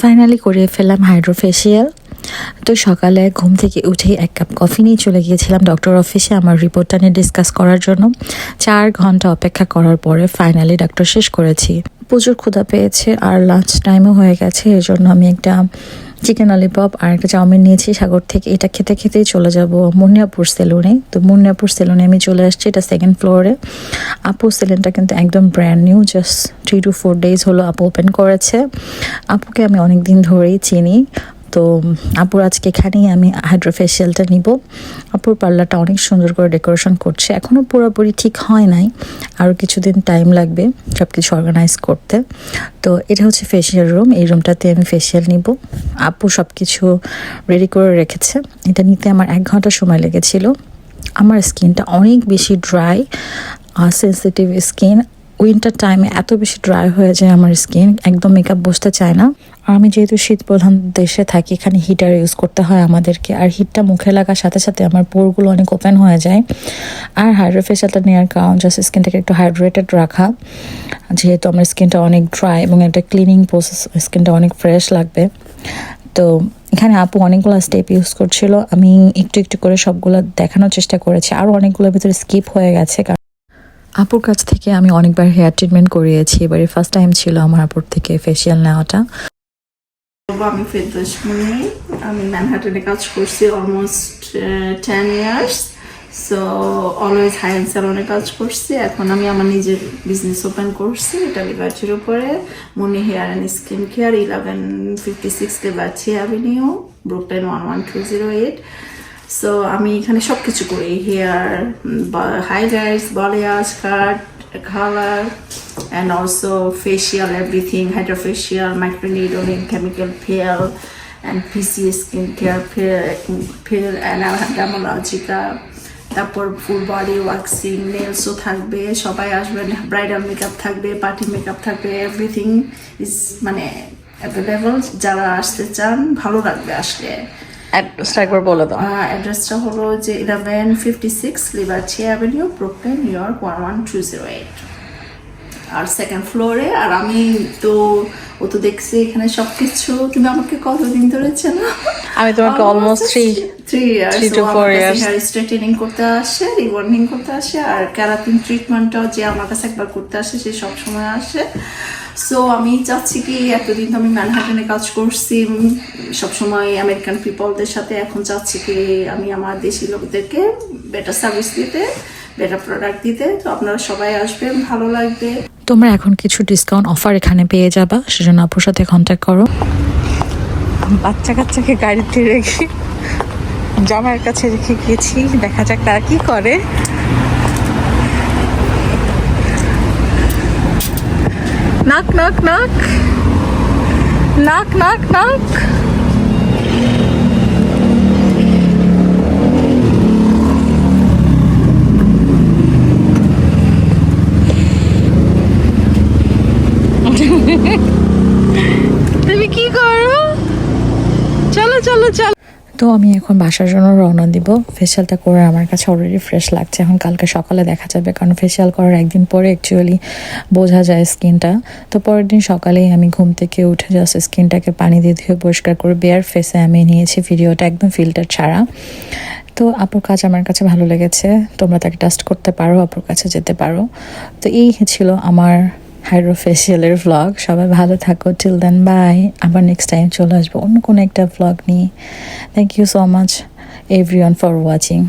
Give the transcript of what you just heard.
Finally করে ফেললাম hydrofacial. তো সকালে ঘুম থেকে উঠেই 1 কাপ কফি নিয়ে চলে গিয়েছিলাম ডক্টর অফিসে আমার রিপোর্টটা নিয়ে ডিসকাস করার জন্য। 4 ঘন্টা অপেক্ষা করার পরে ফাইনালি ডক্টর শেষ করেছি। প্রচুর ক্ষুধা পেয়েছে আর লাঞ্চ টাইমও হয়ে গেছে, এর জন্য আমি একটা চিকেন ললিপপ আর একটা চাউমিন নিয়েছি সাগর থেকে। এটা খেতে খেতেই চলে যাব মুন্নিয়াপুর সেলুনে। তো মুন্নিয়াপুর সেলুনে আমি চলে আসছি, এটা 2nd ফ্লোরে। আপুর সেলুনটা কিন্তু একদম brand new, just 3 to 4 days হলো আপু ওপেন করেছে। আপুকে আমি অনেক দিন ধরেই চিনি। তো আপুর আজকে এখানেই আমি হাইড্রোফেশিয়ালটা নিব। আপুর পার্লারটা অনেক সুন্দর করে ডেকোরেশন করছে, এখনও পুরোপুরি ঠিক হয় নাই, আরও কিছুদিন টাইম লাগবে সব কিছু অর্গানাইজ করতে। তো এটা হচ্ছে ফেশিয়াল রুম, এই রুমটাতে আমি ফেশিয়াল নিব। আপু সব কিছু রেডি করে রেখেছে। এটা নিতে আমার 1 ঘন্টা সময় লেগেছিল। আমার স্কিনটা অনেক বেশি ড্রাই আর সেন্সিটিভ স্কিন। উইন্টার টাইমে এত বেশি ড্রাই হয়ে যায় আমার স্কিন, একদম মেকআপ বসতে চায় না। আর আমি যেহেতু শীত প্রধান দেশে থাকি, এখানে হিটার ইউজ করতে হয় আমাদেরকে, আর হিটটা মুখে লাগার সাথে সাথে আমার পোরগুলো অনেক ওপেন হয়ে যায়। আর হাইড্রোফেশিয়ালটা নেওয়ার কারণ জাস্ট স্কিনটাকে একটু হাইড্রেটেড রাখা, যেহেতু আমার স্কিনটা অনেক ড্রাই এবং একটা ক্লিনিং প্রসেস, স্কিনটা অনেক ফ্রেশ লাগবে। তো এখানে আপু অনেকগুলো স্টেপ ইউজ করছিল, আমি একটু একটু করে সবগুলো দেখানোর চেষ্টা করেছি, আরও অনেকগুলোর ভিতরে স্কিপ হয়ে গেছে। আপুর কাছ থেকে আমি অনেকবার হেয়ার ট্রিটমেন্ট করিয়েছি, এবারে ফার্স্ট টাইম ছিল আমার আপুর থেকে ফেশিয়াল নেওয়াটা। আমি ফেরদৌস মুন্নি, আমি ম্যানহাটনে কাজ করছি almost 10 years। So always high end স্যালনে কাজ করছি। এখন আমি আমার নিজের বিজনেস ওপেন করছি, এটা লিবার্টির উপরে, Munni hair and skin care, 1156 Liberty avenue, Brooklyn 11208। So আমি এখানে সব কিছু করি, hair, highlights, balayage, cut, color, and also facial, everything, hydrofacial, microneedling, chemical peel, and PCA skincare peel, and dermalogica, তারপর ফুল বডি ওয়াক্সিং, নেলসও থাকবে, সবাই আসবেন, ব্রাইডাল মেকআপ থাকবে, পার্টি মেকআপ থাকবে, এভরিথিং ইজ মানে অ্যাভেলেবল। যারা আসতে চান ভালো লাগবে আসলে। অ্যাড্রেসটা একবার বলে দাও। অ্যাড্রেসটা হলো যে 1156 Liberty avenue, Brooklyn, new York 11208, আর 2nd ফ্লোরে। আর আমি তো ও তো দেখছি এখানে সবকিছু। তুমি আমাকে কতদিন ধরে চেনো? আমি তোমাকে almost 3 to 4 years hair straightening করতে আসে, রিবন্ডিং করতে আসে, আর ক্যারাটিন ট্রিটমেন্টটাও যে আমার কাছে একবার করতে আসে সে সবসময় আসে। সো আমি চাচ্ছি কি, এতদিন তো আমি ম্যানহাটনে কাজ করছি সবসময় আমেরিকান পিপলদের সাথে, এখন চাচ্ছি কি আমি আমার দেশি লোকদেরকে বেটার সার্ভিস দিতে, বেটার প্রোডাক্ট দিতে। তো আপনারা সবাই আসবেন, ভালো লাগবে। তোমরা এখন কিছু ডিসকাউন্ট অফার এখানে পেয়ে যাবা, সেজন্য আপুর সাথে কন্ট্যাক্ট করো। বাচ্চা কাচ্চাকে গাড়িতে রেখে জামাইয়ের কাছে রেখে গিয়েছি, দেখা যাক তারা কি করে। Knock knock knock knock knock knock. তুমি কি করো? চলো চলো চলো। তো আমি এখন বাসার জন্য রওনা দিব। ফেশিয়ালটা করে আমার কাছে অলরেডি ফ্রেশ লাগছে। এখন কালকে সকালে দেখা যাবে, কারণ ফেশিয়াল করার একদিন পরে অ্যাকচুয়ালি বোঝা যায় স্কিনটা। তো পরের দিন সকালেই আমি ঘুম থেকে উঠে জাস্ট স্কিনটাকে পানি দিয়ে ধুয়ে পরিষ্কার করে বেয়ার ফেসে আমি নিয়েছি ভিডিওটা, একদম ফিল্টার ছাড়া। তো আপুর কাজ আমার কাছে ভালো লেগেছে, তোমরা তাকে টাস্ট করতে পারো, আপুর কাছে যেতে পারো। তো এই ছিল আমার হাইড্রোফেশিয়ালের ভ্লগ। সবাই ভালো থাকো, টিল দেন বাই। আবার নেক্সট টাইম চলে আসবো অন্য কোনো একটা ভ্লগ নিয়ে। Thank you so much everyone for watching.